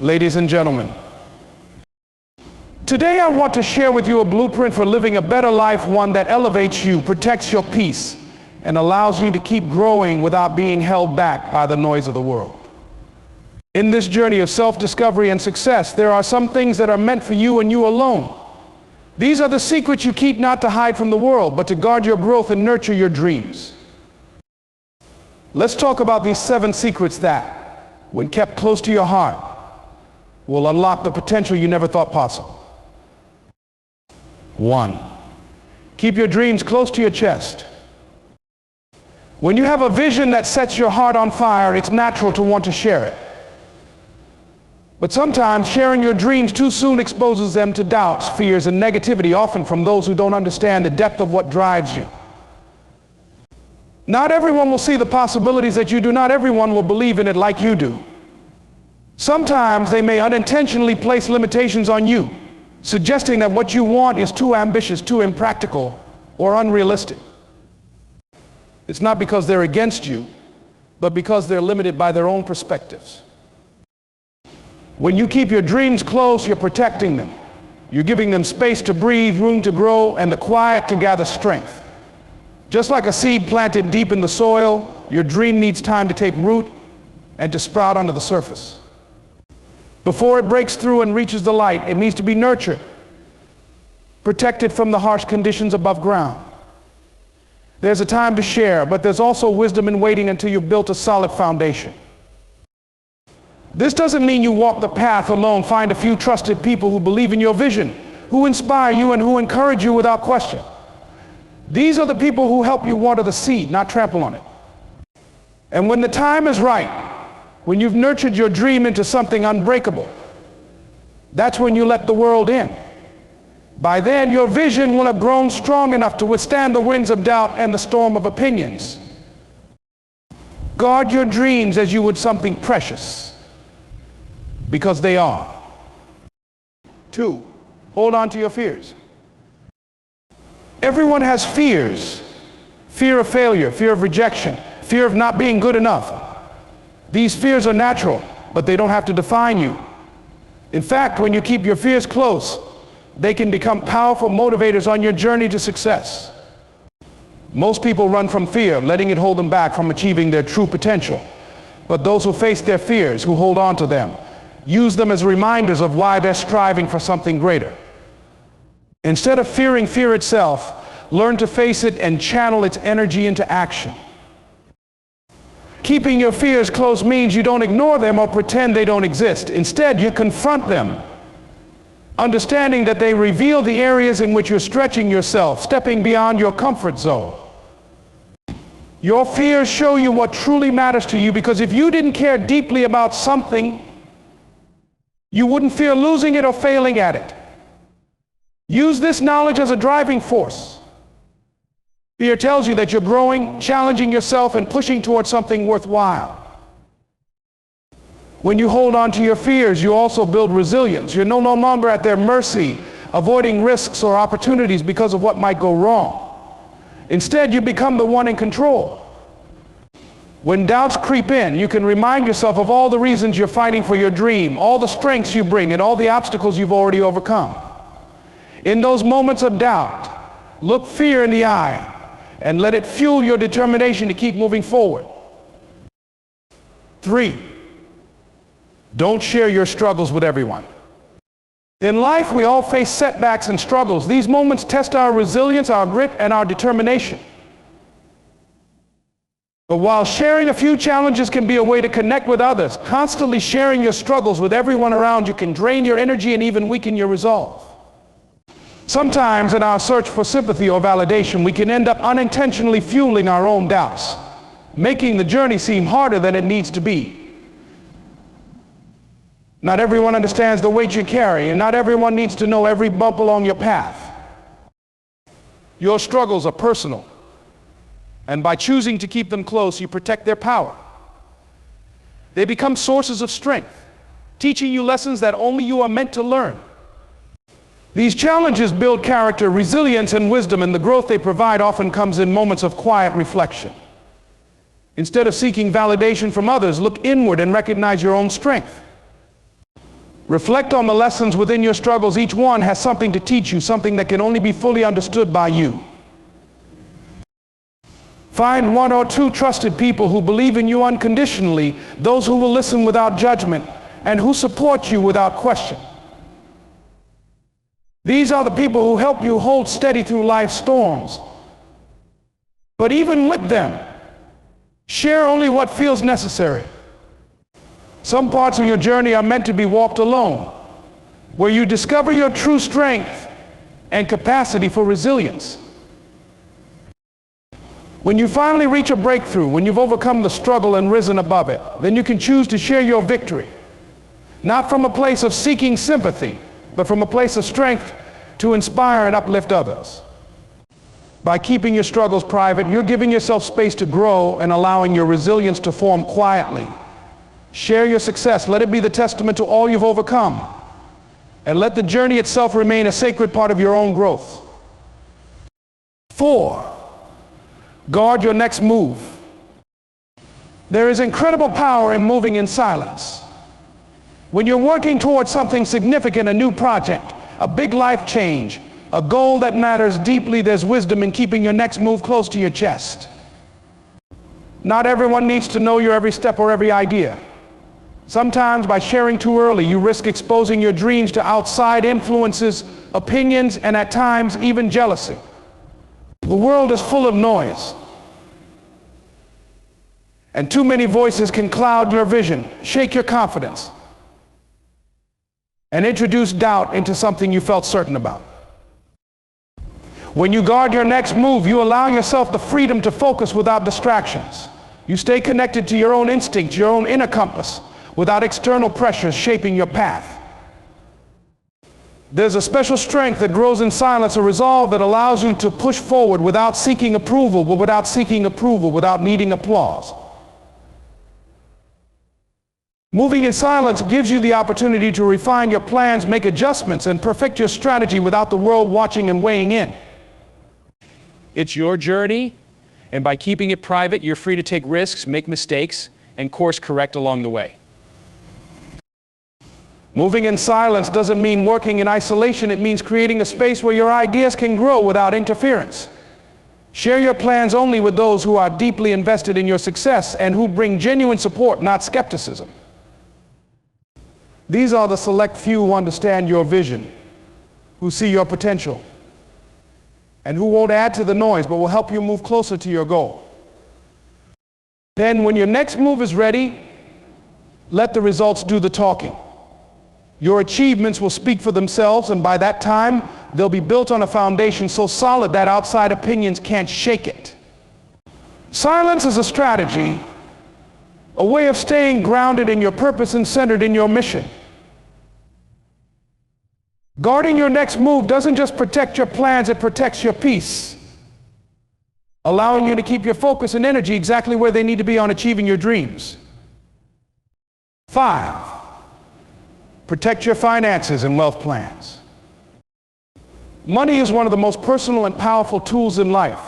Ladies and gentlemen, today I want to share with you a blueprint for living a better life, one that elevates you, protects your peace, and allows you to keep growing without being held back by the noise of the world. In this journey of self-discovery and success, there are some things that are meant for you and you alone. These are the secrets you keep not to hide from the world, but to guard your growth and nurture your dreams. Let's talk about these 7 secrets that, when kept close to your heart, will unlock the potential you never thought possible. 1. Keep your dreams close to your chest. When you have a vision that sets your heart on fire, it's natural to want to share it. But sometimes sharing your dreams too soon exposes them to doubts, fears, and negativity, often from those who don't understand the depth of what drives you. Not everyone will see the possibilities that you do. Not everyone will believe in it like you do. Sometimes they may unintentionally place limitations on you, suggesting that what you want is too ambitious, too impractical, or unrealistic. It's not because they're against you, but because they're limited by their own perspectives. When you keep your dreams close, you're protecting them. You're giving them space to breathe, room to grow, and the quiet to gather strength. Just like a seed planted deep in the soil, your dream needs time to take root and to sprout under the surface. Before it breaks through and reaches the light, it needs to be nurtured, protected from the harsh conditions above ground. There's a time to share, but there's also wisdom in waiting until you've built a solid foundation. This doesn't mean you walk the path alone. Find a few trusted people who believe in your vision, who inspire you, and who encourage you without question. These are the people who help you water the seed, not trample on it. And when the time is right, when you've nurtured your dream into something unbreakable, that's when you let the world in. By then, your vision will have grown strong enough to withstand the winds of doubt and the storm of opinions. Guard your dreams as you would something precious, because they are. 2, hold on to your fears. Everyone has fears. Fear of failure, fear of rejection, fear of not being good enough. These fears are natural, but they don't have to define you. In fact, when you keep your fears close, they can become powerful motivators on your journey to success. Most people run from fear, letting it hold them back from achieving their true potential. But those who face their fears, who hold on to them, use them as reminders of why they're striving for something greater. Instead of fearing fear itself, learn to face it and channel its energy into action. Keeping your fears close means you don't ignore them or pretend they don't exist. Instead, you confront them, understanding that they reveal the areas in which you're stretching yourself, stepping beyond your comfort zone. Your fears show you what truly matters to you, because if you didn't care deeply about something, you wouldn't fear losing it or failing at it. Use this knowledge as a driving force. Fear tells you that you're growing, challenging yourself, and pushing towards something worthwhile. When you hold on to your fears, you also build resilience. You're no longer at their mercy, avoiding risks or opportunities because of what might go wrong. Instead, you become the one in control. When doubts creep in, you can remind yourself of all the reasons you're fighting for your dream, all the strengths you bring, and all the obstacles you've already overcome. In those moments of doubt, look fear in the eye and let it fuel your determination to keep moving forward. 3, don't share your struggles with everyone. In life, we all face setbacks and struggles. These moments test our resilience, our grit, and our determination. But while sharing a few challenges can be a way to connect with others, constantly sharing your struggles with everyone around you can drain your energy and even weaken your resolve. Sometimes in our search for sympathy or validation, we can end up unintentionally fueling our own doubts, making the journey seem harder than it needs to be. Not everyone understands the weight you carry, and not everyone needs to know every bump along your path. Your struggles are personal, and by choosing to keep them close, you protect their power. They become sources of strength, teaching you lessons that only you are meant to learn. These challenges build character, resilience, and wisdom, and the growth they provide often comes in moments of quiet reflection. Instead of seeking validation from others, look inward and recognize your own strength. Reflect on the lessons within your struggles. Each one has something to teach you, something that can only be fully understood by you. Find one or two trusted people who believe in you unconditionally, those who will listen without judgment, and who support you without question. These are the people who help you hold steady through life's storms. But even with them, share only what feels necessary. Some parts of your journey are meant to be walked alone, where you discover your true strength and capacity for resilience. When you finally reach a breakthrough, when you've overcome the struggle and risen above it, then you can choose to share your victory, not from a place of seeking sympathy, but from a place of strength to inspire and uplift others. By keeping your struggles private, you're giving yourself space to grow and allowing your resilience to form quietly. Share your success. Let it be the testament to all you've overcome. And let the journey itself remain a sacred part of your own growth. 4. Guard your next move. There is incredible power in moving in silence. When you're working towards something significant, a new project, a big life change, a goal that matters deeply, there's wisdom in keeping your next move close to your chest. Not everyone needs to know your every step or every idea. Sometimes by sharing too early, you risk exposing your dreams to outside influences, opinions, and at times even jealousy. The world is full of noise, and too many voices can cloud your vision, shake your confidence, and introduce doubt into something you felt certain about. When you guard your next move, you allow yourself the freedom to focus without distractions. You stay connected to your own instincts, your own inner compass, without external pressures shaping your path. There's a special strength that grows in silence, a resolve that allows you to push forward without seeking approval, without needing applause. Moving in silence gives you the opportunity to refine your plans, make adjustments, and perfect your strategy without the world watching and weighing in. It's your journey, and by keeping it private, you're free to take risks, make mistakes, and course correct along the way. Moving in silence doesn't mean working in isolation. It means creating a space where your ideas can grow without interference. Share your plans only with those who are deeply invested in your success and who bring genuine support, not skepticism. These are the select few who understand your vision, who see your potential, and who won't add to the noise but will help you move closer to your goal. Then when your next move is ready, let the results do the talking. Your achievements will speak for themselves, and by that time, they'll be built on a foundation so solid that outside opinions can't shake it. Silence is a strategy, a way of staying grounded in your purpose and centered in your mission. Guarding your next move doesn't just protect your plans, it protects your peace, allowing you to keep your focus and energy exactly where they need to be on achieving your dreams. 5. Protect your finances and wealth plans. Money is one of the most personal and powerful tools in life.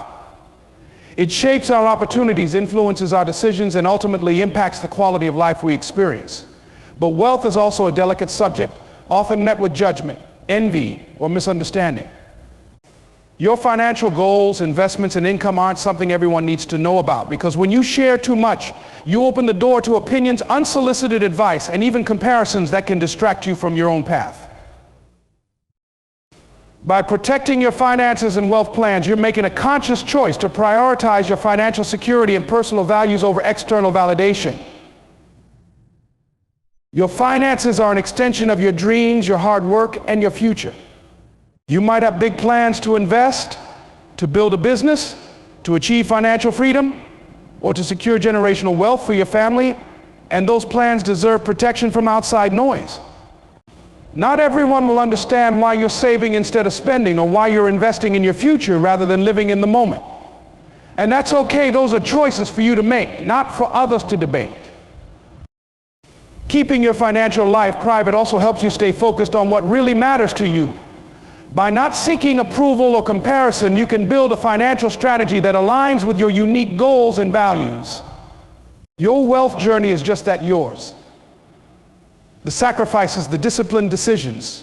It shapes our opportunities, influences our decisions, and ultimately impacts the quality of life we experience. But wealth is also a delicate subject, often met with judgment, envy, or misunderstanding. Your financial goals, investments, and income aren't something everyone needs to know about, because when you share too much, you open the door to opinions, unsolicited advice, and even comparisons that can distract you from your own path. By protecting your finances and wealth plans, you're making a conscious choice to prioritize your financial security and personal values over external validation. Your finances are an extension of your dreams, your hard work, and your future. You might have big plans to invest, to build a business, to achieve financial freedom, or to secure generational wealth for your family, and those plans deserve protection from outside noise. Not everyone will understand why you're saving instead of spending, or why you're investing in your future rather than living in the moment. And that's okay. Those are choices for you to make, not for others to debate. Keeping your financial life private also helps you stay focused on what really matters to you. By not seeking approval or comparison, you can build a financial strategy that aligns with your unique goals and values. Your wealth journey is just that, yours. the sacrifices, the disciplined decisions,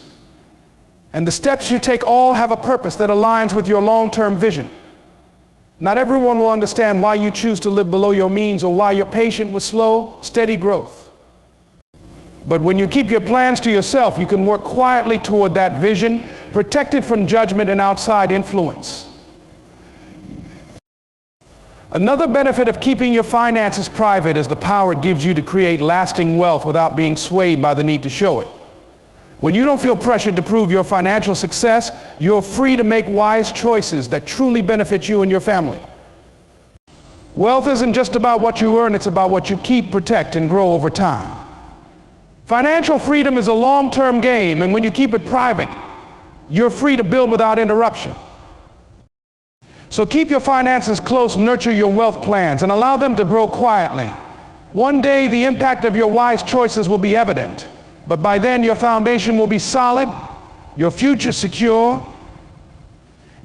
and the steps you take all have a purpose that aligns with your long-term vision. Not everyone will understand why you choose to live below your means or why you're patient with slow, steady growth. But when you keep your plans to yourself, you can work quietly toward that vision, protected from judgment and outside influence. Another benefit of keeping your finances private is the power it gives you to create lasting wealth without being swayed by the need to show it. When you don't feel pressured to prove your financial success, you're free to make wise choices that truly benefit you and your family. Wealth isn't just about what you earn, it's about what you keep, protect, and grow over time. Financial freedom is a long-term game, and when you keep it private, you're free to build without interruption. So keep your finances close, nurture your wealth plans, and allow them to grow quietly. One day, the impact of your wise choices will be evident, but by then your foundation will be solid, your future secure,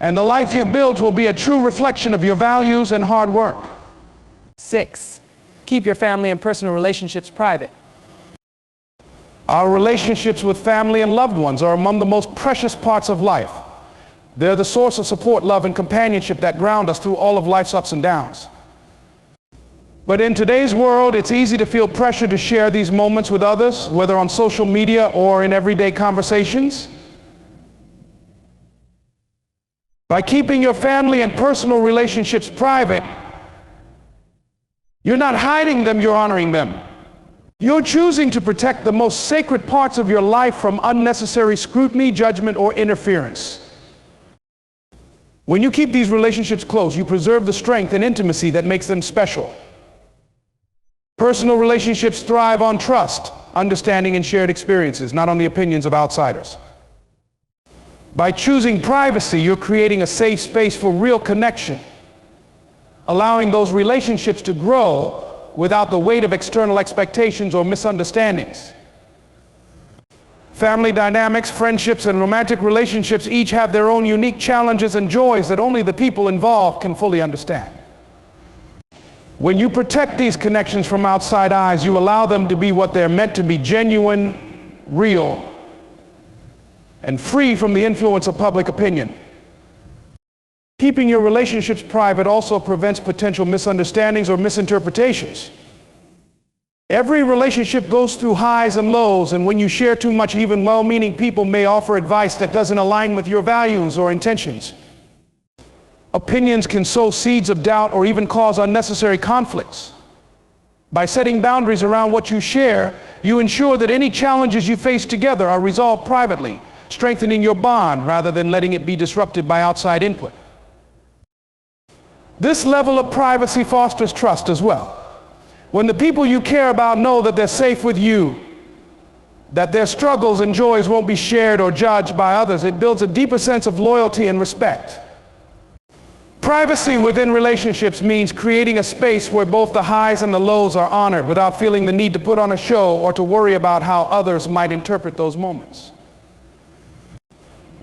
and the life you build will be a true reflection of your values and hard work. 6. Keep your family and personal relationships private. Our relationships with family and loved ones are among the most precious parts of life. They're the source of support, love, and companionship that ground us through all of life's ups and downs. But in today's world, it's easy to feel pressure to share these moments with others, whether on social media or in everyday conversations. By keeping your family and personal relationships private, you're not hiding them, you're honoring them. You're choosing to protect the most sacred parts of your life from unnecessary scrutiny, judgment, or interference. When you keep these relationships close, you preserve the strength and intimacy that makes them special. Personal relationships thrive on trust, understanding, and shared experiences, not on the opinions of outsiders. By choosing privacy, you're creating a safe space for real connection, allowing those relationships to grow without the weight of external expectations or misunderstandings. Family dynamics, friendships, and romantic relationships each have their own unique challenges and joys that only the people involved can fully understand. When you protect these connections from outside eyes, you allow them to be what they're meant to be: genuine, real, and free from the influence of public opinion. Keeping your relationships private also prevents potential misunderstandings or misinterpretations. Every relationship goes through highs and lows, and when you share too much, even well-meaning people may offer advice that doesn't align with your values or intentions. Opinions can sow seeds of doubt or even cause unnecessary conflicts. By setting boundaries around what you share, you ensure that any challenges you face together are resolved privately, strengthening your bond rather than letting it be disrupted by outside input. This level of privacy fosters trust as well. When the people you care about know that they're safe with you, that their struggles and joys won't be shared or judged by others, it builds a deeper sense of loyalty and respect. Privacy within relationships means creating a space where both the highs and the lows are honored without feeling the need to put on a show or to worry about how others might interpret those moments.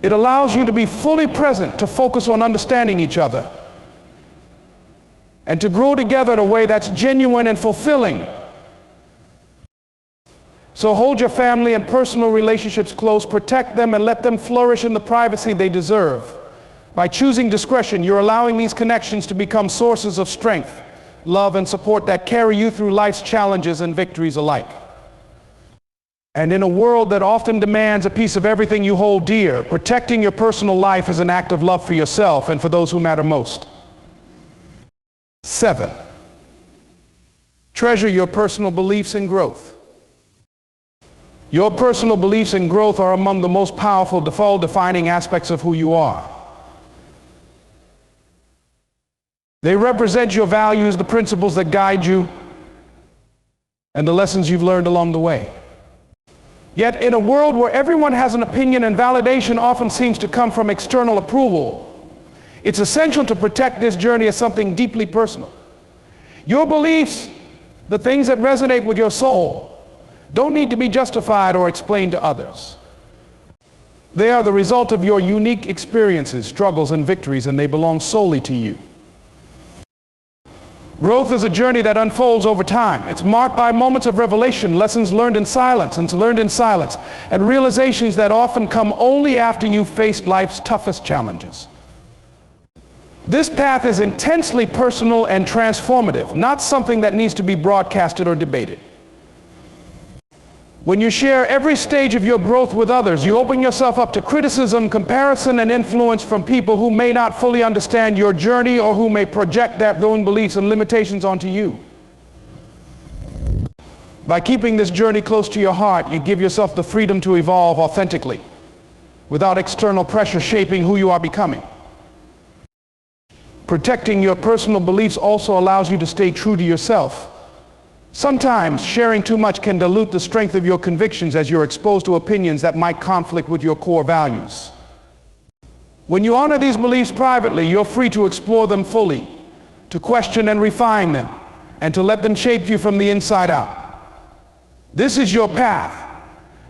It allows you to be fully present, to focus on understanding each other, and to grow together in a way that's genuine and fulfilling. So hold your family and personal relationships close, protect them, and let them flourish in the privacy they deserve. By choosing discretion, you're allowing these connections to become sources of strength, love, and support that carry you through life's challenges and victories alike. And in a world that often demands a piece of everything you hold dear, protecting your personal life is an act of love for yourself and for those who matter most. 7. Treasure your personal beliefs and growth. Your personal beliefs and growth are among the most powerful, default-defining aspects of who you are. They represent your values, the principles that guide you, and the lessons you've learned along the way. Yet in a world where everyone has an opinion and validation often seems to come from external approval, it's essential to protect this journey as something deeply personal. Your beliefs, the things that resonate with your soul, don't need to be justified or explained to others. They are the result of your unique experiences, struggles, and victories, and they belong solely to you. Growth is a journey that unfolds over time. It's marked by moments of revelation, lessons learned in silence, and realizations that often come only after you've faced life's toughest challenges. This path is intensely personal and transformative, not something that needs to be broadcasted or debated. When you share every stage of your growth with others, you open yourself up to criticism, comparison, and influence from people who may not fully understand your journey or who may project their own beliefs and limitations onto you. By keeping this journey close to your heart, you give yourself the freedom to evolve authentically, without external pressure shaping who you are becoming. Protecting your personal beliefs also allows you to stay true to yourself. Sometimes sharing too much can dilute the strength of your convictions as you're exposed to opinions that might conflict with your core values. When you honor these beliefs privately, you're free to explore them fully, to question and refine them, and to let them shape you from the inside out. This is your path,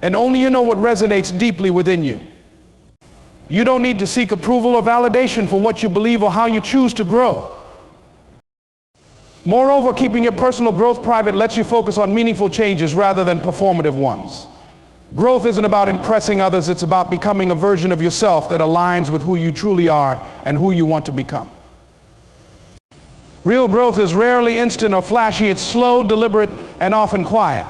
and only you know what resonates deeply within you. You don't need to seek approval or validation for what you believe or how you choose to grow. Moreover, keeping your personal growth private lets you focus on meaningful changes rather than performative ones. Growth isn't about impressing others, it's about becoming a version of yourself that aligns with who you truly are and who you want to become. Real growth is rarely instant or flashy, it's slow, deliberate, and often quiet.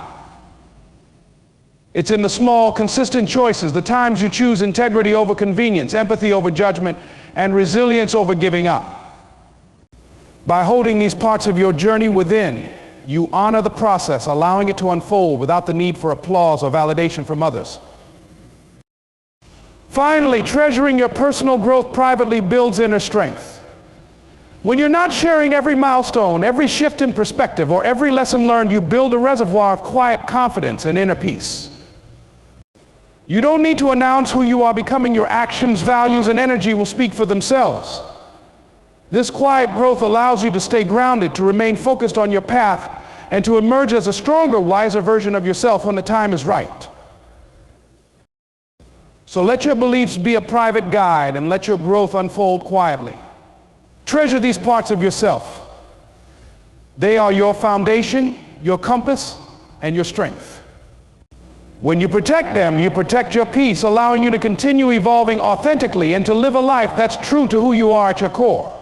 It's in the small, consistent choices, the times you choose integrity over convenience, empathy over judgment, and resilience over giving up. By holding these parts of your journey within, you honor the process, allowing it to unfold without the need for applause or validation from others. Finally, treasuring your personal growth privately builds inner strength. When you're not sharing every milestone, every shift in perspective, or every lesson learned, you build a reservoir of quiet confidence and inner peace. You don't need to announce who you are becoming. Your actions, values, and energy will speak for themselves. This quiet growth allows you to stay grounded, to remain focused on your path, and to emerge as a stronger, wiser version of yourself when the time is right. So let your beliefs be a private guide and let your growth unfold quietly. Treasure these parts of yourself. They are your foundation, your compass, and your strength. When you protect them, you protect your peace, allowing you to continue evolving authentically and to live a life that's true to who you are at your core.